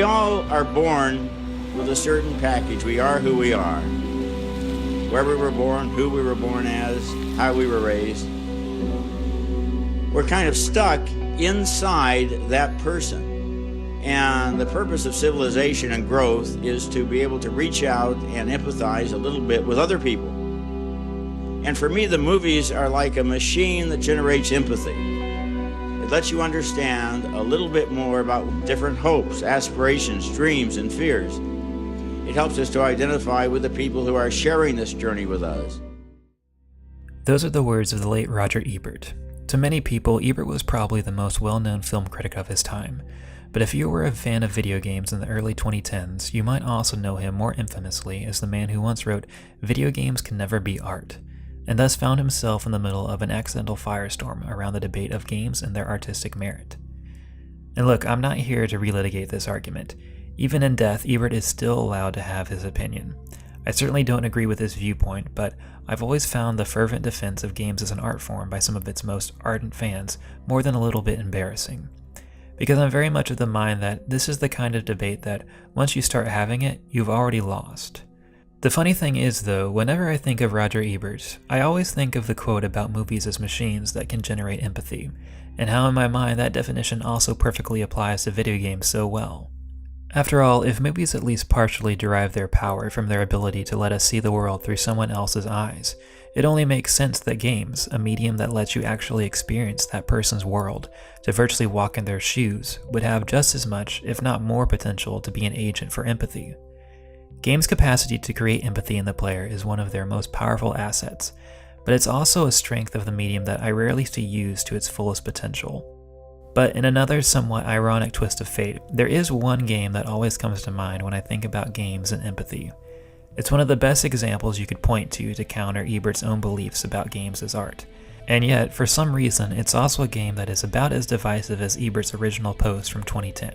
We all are born with a certain package. We are who we are. Where we were born, who we were born as, how we were raised. We're kind of stuck inside that person. And the purpose of civilization and growth is to be able to reach out and empathize a little bit with other people. And for me, the movies are like a machine that generates empathy. It lets you understand a little bit more about different hopes, aspirations, dreams, and fears. It helps us to identify with the people who are sharing this journey with us. Those are the words of the late Roger Ebert. To many people, Ebert was probably the most well-known film critic of his time. But if you were a fan of video games in the early 2010s, you might also know him more infamously as the man who once wrote, "Video games can never be art," and thus found himself in the middle of an accidental firestorm around the debate of games and their artistic merit. And look, I'm not here to relitigate this argument. Even in death, Ebert is still allowed to have his opinion. I certainly don't agree with his viewpoint, but I've always found the fervent defense of games as an art form by some of its most ardent fans more than a little bit embarrassing. Because I'm very much of the mind that this is the kind of debate that, once you start having it, you've already lost. The funny thing is though, whenever I think of Roger Ebert, I always think of the quote about movies as machines that can generate empathy, and how in my mind that definition also perfectly applies to video games so well. After all, if movies at least partially derive their power from their ability to let us see the world through someone else's eyes, it only makes sense that games, a medium that lets you actually experience that person's world, to virtually walk in their shoes, would have just as much, if not more potential to be an agent for empathy. Games' capacity to create empathy in the player is one of their most powerful assets, but it's also a strength of the medium that I rarely see used to its fullest potential. But in another somewhat ironic twist of fate, there is one game that always comes to mind when I think about games and empathy. It's one of the best examples you could point to counter Ebert's own beliefs about games as art. And yet, for some reason, it's also a game that is about as divisive as Ebert's original post from 2010.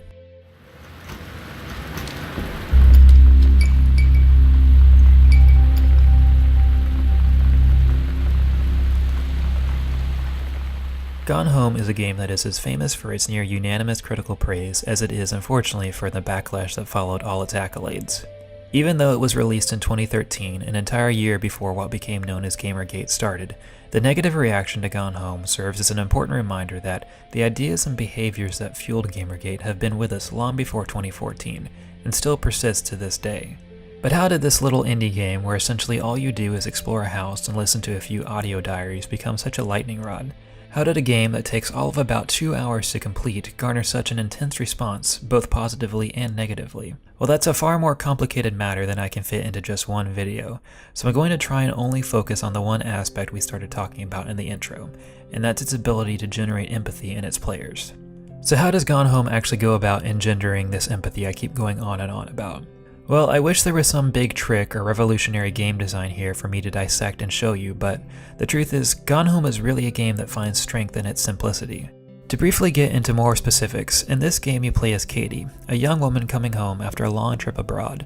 Gone Home is a game that is as famous for its near unanimous critical praise as it is unfortunately for the backlash that followed all its accolades. Even though it was released in 2013, an entire year before what became known as Gamergate started, the negative reaction to Gone Home serves as an important reminder that the ideas and behaviors that fueled Gamergate have been with us long before 2014, and still persist to this day. But how did this little indie game, where essentially all you do is explore a house and listen to a few audio diaries, become such a lightning rod? How did a game that takes all of about 2 hours to complete garner such an intense response, both positively and negatively? Well, that's a far more complicated matter than I can fit into just one video, so I'm going to try and only focus on the one aspect we started talking about in the intro, and that's its ability to generate empathy in its players. So how does Gone Home actually go about engendering this empathy I keep going on and on about? Well, I wish there was some big trick or revolutionary game design here for me to dissect and show you, but the truth is, Gone Home is really a game that finds strength in its simplicity. To briefly get into more specifics, in this game you play as Katie, a young woman coming home after a long trip abroad.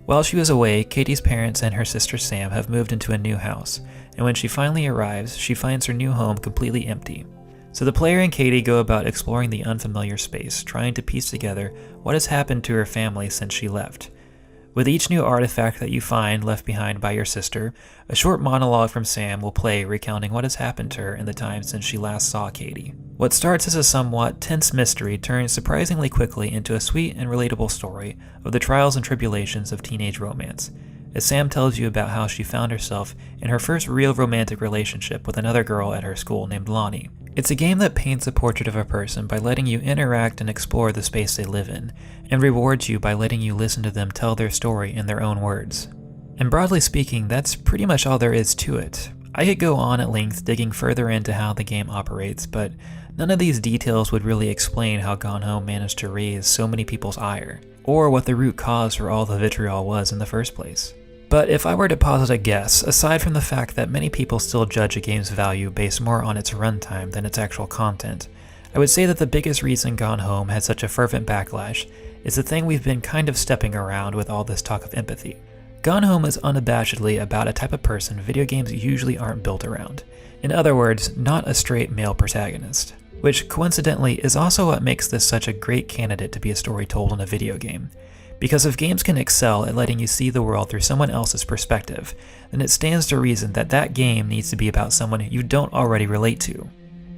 While she was away, Katie's parents and her sister Sam have moved into a new house, and when she finally arrives, she finds her new home completely empty. So the player and Katie go about exploring the unfamiliar space, trying to piece together what has happened to her family since she left. With each new artifact that you find left behind by your sister, a short monologue from Sam will play recounting what has happened to her in the time since she last saw Katie. What starts as a somewhat tense mystery turns surprisingly quickly into a sweet and relatable story of the trials and tribulations of teenage romance, as Sam tells you about how she found herself in her first real romantic relationship with another girl at her school named Lonnie. It's a game that paints a portrait of a person by letting you interact and explore the space they live in, and rewards you by letting you listen to them tell their story in their own words. And broadly speaking, that's pretty much all there is to it. I could go on at length digging further into how the game operates, but none of these details would really explain how Gone Home managed to raise so many people's ire, or what the root cause for all the vitriol was in the first place. But if I were to posit a guess, aside from the fact that many people still judge a game's value based more on its runtime than its actual content, I would say that the biggest reason Gone Home had such a fervent backlash is the thing we've been kind of stepping around with all this talk of empathy. Gone Home is unabashedly about a type of person video games usually aren't built around. In other words, not a straight male protagonist. which coincidentally is also what makes this such a great candidate to be a story told in a video game. Because if games can excel at letting you see the world through someone else's perspective, then it stands to reason that that game needs to be about someone you don't already relate to.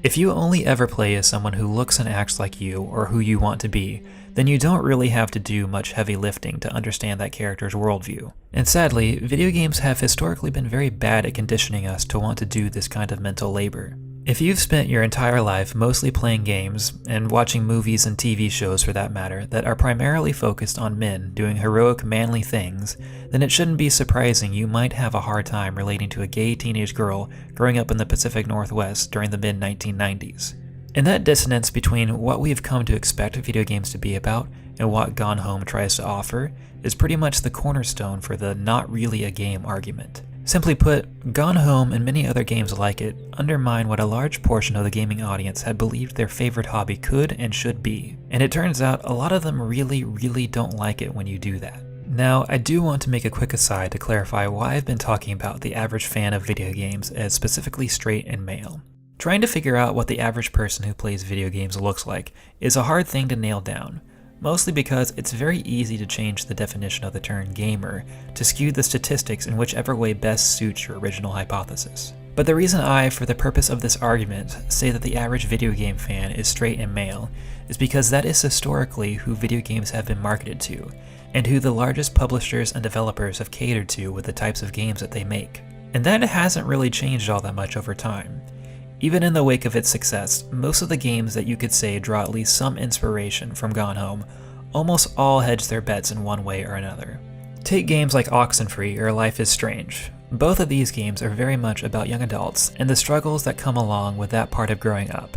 If you only ever play as someone who looks and acts like you or who you want to be, then you don't really have to do much heavy lifting to understand that character's worldview. And sadly, video games have historically been very bad at conditioning us to want to do this kind of mental labor. If you've spent your entire life mostly playing games, and watching movies and TV shows for that matter, that are primarily focused on men doing heroic manly things, then it shouldn't be surprising you might have a hard time relating to a gay teenage girl growing up in the Pacific Northwest during the mid-1990s. And that dissonance between what we've come to expect video games to be about and what Gone Home tries to offer is pretty much the cornerstone for the not really a game argument. Simply put, Gone Home and many other games like it undermine what a large portion of the gaming audience had believed their favorite hobby could and should be, and it turns out a lot of them really don't like it when you do that. Now, I do want to make a quick aside to clarify why I've been talking about the average fan of video games as specifically straight and male. Trying to figure out what the average person who plays video games looks like is a hard thing to nail down. Mostly because it's very easy to change the definition of the term gamer to skew the statistics in whichever way best suits your original hypothesis. But the reason I, for the purpose of this argument, say that the average video game fan is straight and male is because that is historically who video games have been marketed to, and who the largest publishers and developers have catered to with the types of games that they make. And that hasn't really changed all that much over time. Even in the wake of its success, most of the games that you could say draw at least some inspiration from Gone Home almost all hedge their bets in one way or another. Take games like Oxenfree or Life is Strange. Both of these games are very much about young adults and the struggles that come along with that part of growing up.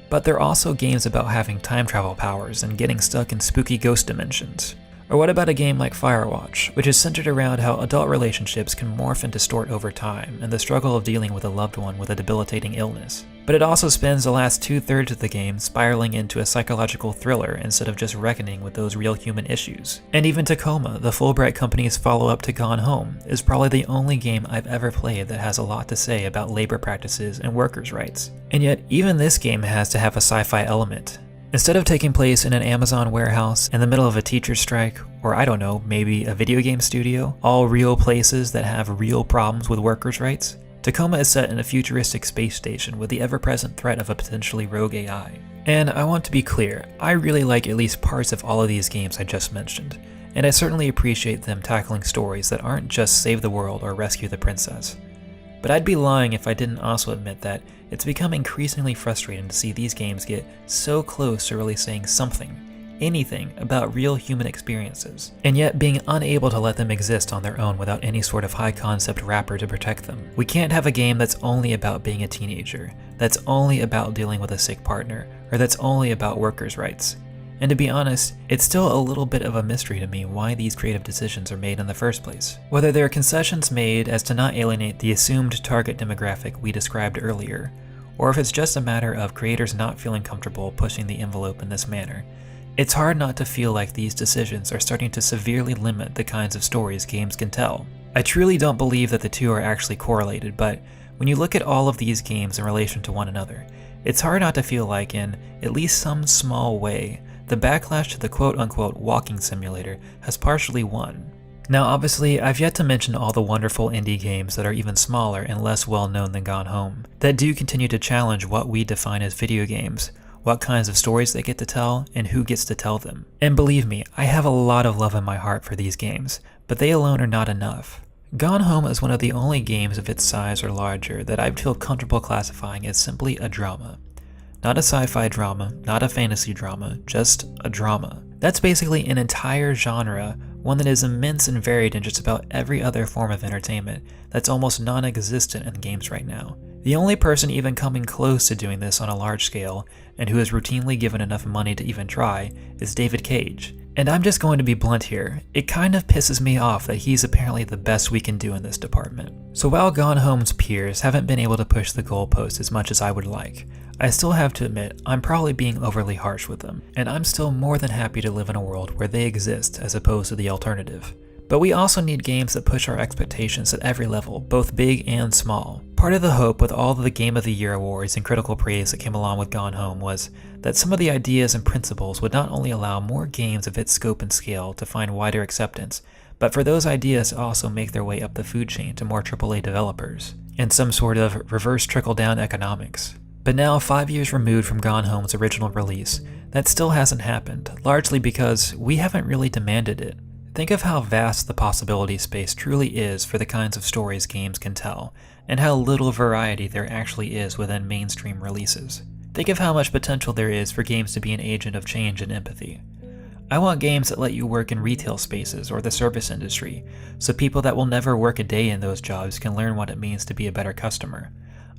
But they're also games about having time travel powers and getting stuck in spooky ghost dimensions. Or what about a game like Firewatch, which is centered around how adult relationships can morph and distort over time and the struggle of dealing with a loved one with a debilitating illness. But it also spends the last 2/3 of the game spiraling into a psychological thriller instead of just reckoning with those real human issues. And even Tacoma, the Fulbright company's follow-up to Gone Home, is probably the only game I've ever played that has a lot to say about labor practices and workers' rights. And yet, even this game has to have a sci-fi element. Instead of taking place in an Amazon warehouse in the middle of a teacher's strike, or I don't know, maybe a video game studio, all real places that have real problems with workers' rights, Tacoma is set in a futuristic space station with the ever-present threat of a potentially rogue AI. And I want to be clear, I really like at least parts of all of these games I just mentioned, and I certainly appreciate them tackling stories that aren't just save the world or rescue the princess. But I'd be lying if I didn't also admit that it's become increasingly frustrating to see these games get so close to really saying something, anything, about real human experiences, and yet being unable to let them exist on their own without any sort of high-concept wrapper to protect them. We can't have a game that's only about being a teenager, that's only about dealing with a sick partner, or that's only about workers' rights. And to be honest, it's still a little bit of a mystery to me why these creative decisions are made in the first place. Whether there are concessions made as to not alienate the assumed target demographic we described earlier, or if it's just a matter of creators not feeling comfortable pushing the envelope in this manner, it's hard not to feel like these decisions are starting to severely limit the kinds of stories games can tell. I truly don't believe that the two are actually correlated, but when you look at all of these games in relation to one another, it's hard not to feel like, in at least some small way, the backlash to the quote-unquote walking simulator has partially won. Now obviously, I've yet to mention all the wonderful indie games that are even smaller and less well known than Gone Home, that do continue to challenge what we define as video games, what kinds of stories they get to tell, and who gets to tell them. And believe me, I have a lot of love in my heart for these games, but they alone are not enough. Gone Home is one of the only games of its size or larger that I feel comfortable classifying as simply a drama. Not a sci-fi drama, not a fantasy drama, just a drama. That's basically an entire genre, one that is immense and varied in just about every other form of entertainment that's almost non-existent in games right now. The only person even coming close to doing this on a large scale, and who is routinely given enough money to even try, is David Cage. And I'm just going to be blunt here, it kind of pisses me off that he's apparently the best we can do in this department. So while Gone Home's peers haven't been able to push the goalpost as much as I would like, I still have to admit I'm probably being overly harsh with them, and I'm still more than happy to live in a world where they exist as opposed to the alternative. But we also need games that push our expectations at every level, both big and small. Part of the hope with all of the Game of the Year awards and critical praise that came along with Gone Home was that some of the ideas and principles would not only allow more games of its scope and scale to find wider acceptance, but for those ideas to also make their way up the food chain to more AAA developers, and some sort of reverse trickle-down economics. But now, 5 years removed from Gone Home's original release, that still hasn't happened, largely because we haven't really demanded it. Think of how vast the possibility space truly is for the kinds of stories games can tell, and how little variety there actually is within mainstream releases. Think of how much potential there is for games to be an agent of change and empathy. I want games that let you work in retail spaces or the service industry, so people that will never work a day in those jobs can learn what it means to be a better customer.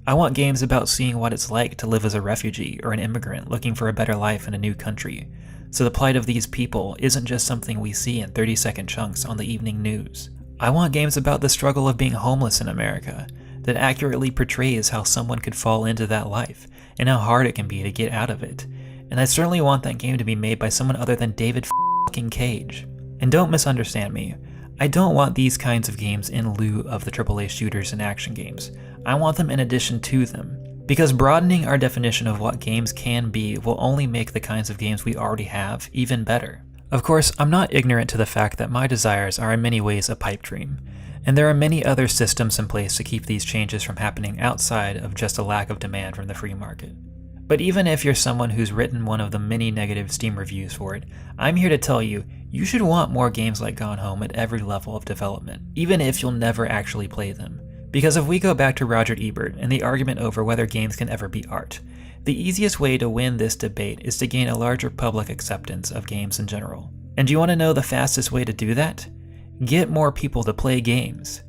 I want games about seeing what it's like to live as a refugee or an immigrant looking for a better life in a new country, so the plight of these people isn't just something we see in 30-second chunks on the evening news. I want games about the struggle of being homeless in America, that accurately portrays how someone could fall into that life, and how hard it can be to get out of it. And I certainly want that game to be made by someone other than David f***ing Cage. And don't misunderstand me, I don't want these kinds of games in lieu of the AAA shooters and action games. I want them in addition to them. Because broadening our definition of what games can be will only make the kinds of games we already have even better. Of course, I'm not ignorant to the fact that my desires are in many ways a pipe dream, and there are many other systems in place to keep these changes from happening outside of just a lack of demand from the free market. But even if you're someone who's written one of the many negative Steam reviews for it, I'm here to tell you, you should want more games like Gone Home at every level of development, even if you'll never actually play them. Because if we go back to Roger Ebert and the argument over whether games can ever be art, the easiest way to win this debate is to gain a larger public acceptance of games in general. And do you want to know the fastest way to do that? Get more people to play games.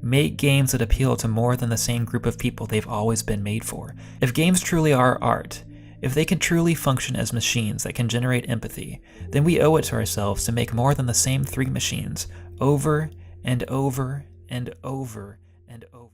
Make games that appeal to more than the same group of people they've always been made for. If games truly are art, if they can truly function as machines that can generate empathy, then we owe it to ourselves to make more than the same 3 machines over and over and over and over.